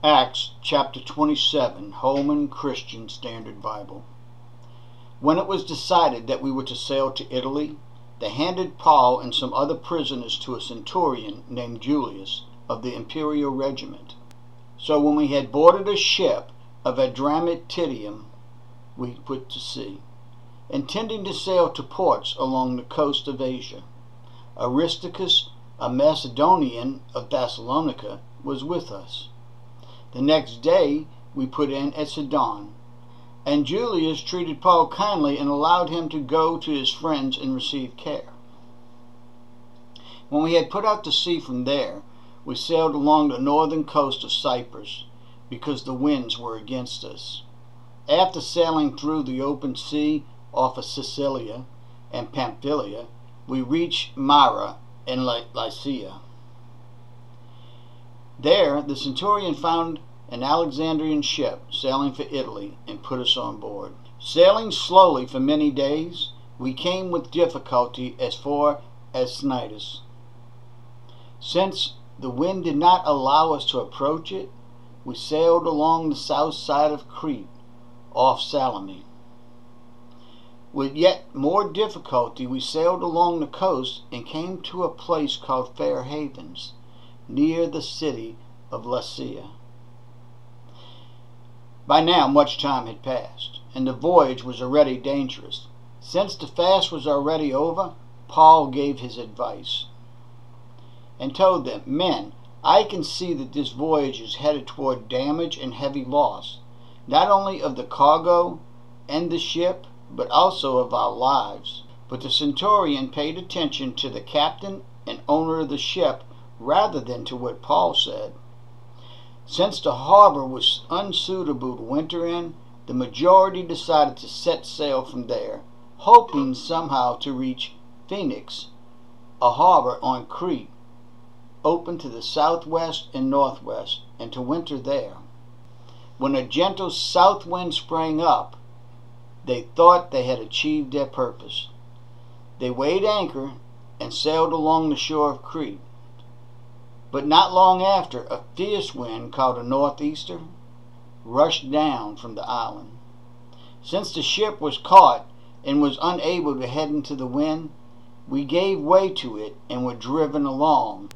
Acts chapter 27, Holman Christian Standard Bible. When it was decided that we were to sail to Italy, they handed Paul and some other prisoners to a centurion named Julius of the imperial regiment. So when we had boarded a ship of Adramyttium, we put to sea, intending to sail to ports along the coast of Asia. Aristarchus, a Macedonian of Thessalonica, was with us. The next day we put in at Sidon, and Julius treated Paul kindly and allowed him to go to his friends and receive care. When we had put out to sea from there, we sailed along the northern coast of Cyprus, because the winds were against us. After sailing through the open sea off of Sicilia and Pamphylia, we reached Myra and Lycia. There the centurion found an Alexandrian ship sailing for Italy and put us on board. Sailing slowly for many days, we came with difficulty as far as Cnidus. Since the wind did not allow us to approach it, we sailed along the south side of Crete, off Salami. With yet more difficulty, we sailed along the coast and came to a place called Fair Havens, near the city of Lycia. By now much time had passed, and the voyage was already dangerous. Since the fast was already over, Paul gave his advice and told them, "Men, I can see that this voyage is headed toward damage and heavy loss, not only of the cargo and the ship, but also of our lives." But the centurion paid attention to the captain and owner of the ship rather than to what Paul said. Since the harbor was unsuitable to winter in, the majority decided to set sail from there, hoping somehow to reach Phoenix, a harbor on Crete, open to the southwest and northwest, and to winter there. When a gentle south wind sprang up, they thought they had achieved their purpose. They weighed anchor and sailed along the shore of Crete. But not long after, a fierce wind called a northeaster rushed down from the island. Since the ship was caught and was unable to head into the wind, we gave way to it and were driven along.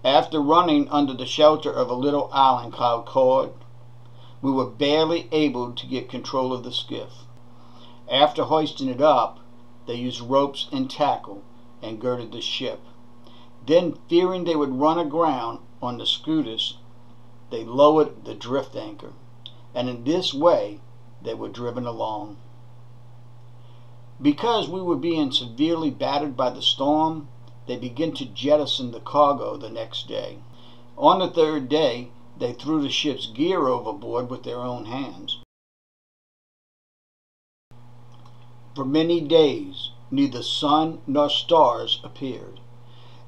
After running under the shelter of a little island called Cord, we were barely able to get control of the skiff. After hoisting it up, they used ropes and tackle and girded the ship. Then, fearing they would run aground on the Scutus, they lowered the drift anchor, and in this way they were driven along. Because we were being severely battered by the storm, they began to jettison the cargo the next day. On the third day, they threw the ship's gear overboard with their own hands. For many days, neither sun nor stars appeared,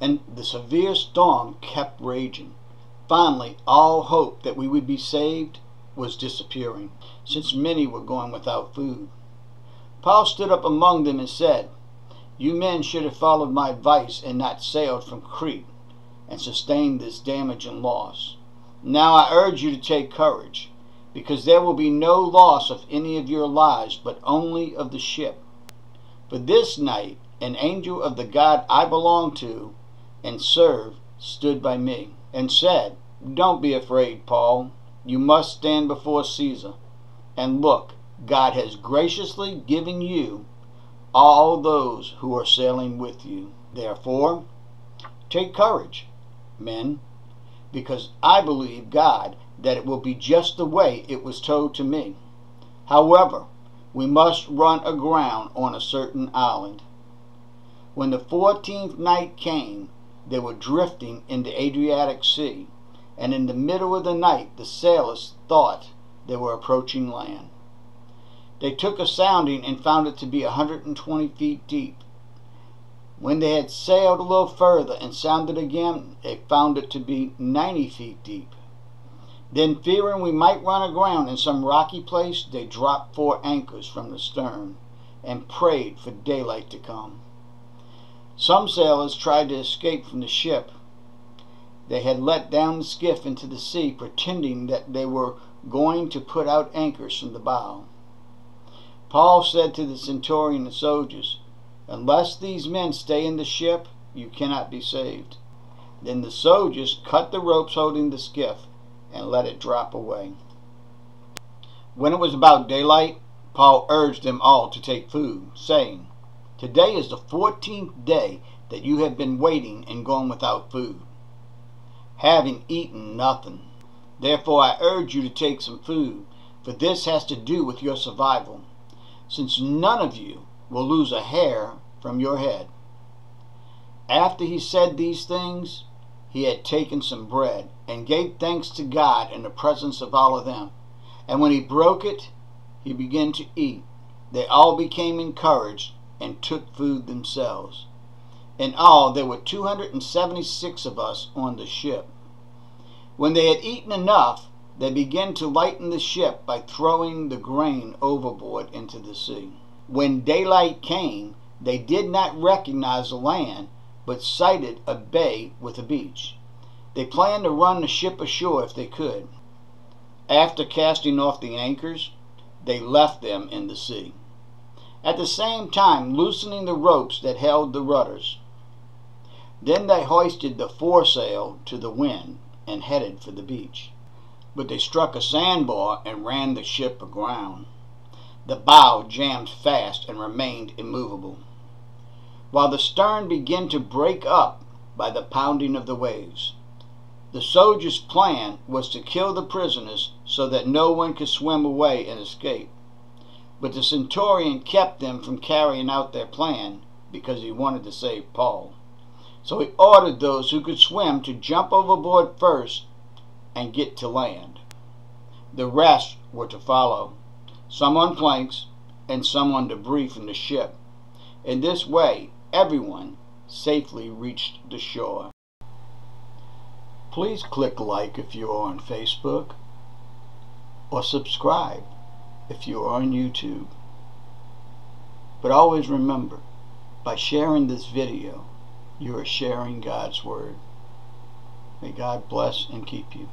and the severe storm kept raging. Finally, all hope that we would be saved was disappearing, since many were going without food. Paul stood up among them and said, "You men should have followed my advice and not sailed from Crete and sustained this damage and loss. Now I urge you to take courage, because there will be no loss of any of your lives, but only of the ship. For this night an angel of the God I belong to and serve stood by me and said, 'Don't be afraid, Paul. You must stand before Caesar. And look, God has graciously given you all those who are sailing with you. Therefore, take courage, men, because I believe God that it will be just the way it was told to me. However, we must run aground on a certain island.' When the 14th night came, they were drifting in the Adriatic Sea, and in the middle of the night the sailors thought they were approaching land. They took a sounding and found it to be 120 feet deep. When they had sailed a little further and sounded again, they found it to be 90 feet deep. Then, fearing we might run aground in some rocky place, they dropped 4 anchors from the stern and prayed for daylight to come. Some sailors tried to escape from the ship, they had let down the skiff into the sea, pretending that they were going to put out anchors from the bow. Paul said to the centurion and soldiers, "Unless these men stay in the ship, you cannot be saved." Then the soldiers cut the ropes holding the skiff and let it drop away. When it was about daylight, Paul urged them all to take food, saying, "Today is the 14th day that you have been waiting and gone without food, having eaten nothing. Therefore I urge you to take some food, for this has to do with your survival, since none of you will lose a hair from your head." After he said these things, he had taken some bread and gave thanks to God in the presence of all of them. And when he broke it, he began to eat. They all became encouraged and took food themselves. In all, there were 276 of us on the ship. When they had eaten enough, they began to lighten the ship by throwing the grain overboard into the sea. When daylight came, they did not recognize the land, but sighted a bay with a beach. They planned to run the ship ashore if they could. After casting off the anchors, they left them in the sea, at the same time loosening the ropes that held the rudders. Then they hoisted the foresail to the wind and headed for the beach. But they struck a sandbar and ran the ship aground. The bow jammed fast and remained immovable, while the stern began to break up by the pounding of the waves. The soldiers' plan was to kill the prisoners so that no one could swim away and escape. But the centurion kept them from carrying out their plan because he wanted to save Paul. So he ordered those who could swim to jump overboard first and get to land. The rest were to follow, some on planks and some on debris from the ship. In this way, everyone safely reached the shore. Please click like if you are on Facebook, or subscribe if you are on YouTube. But always remember, by sharing this video, you are sharing God's Word. May God bless and keep you.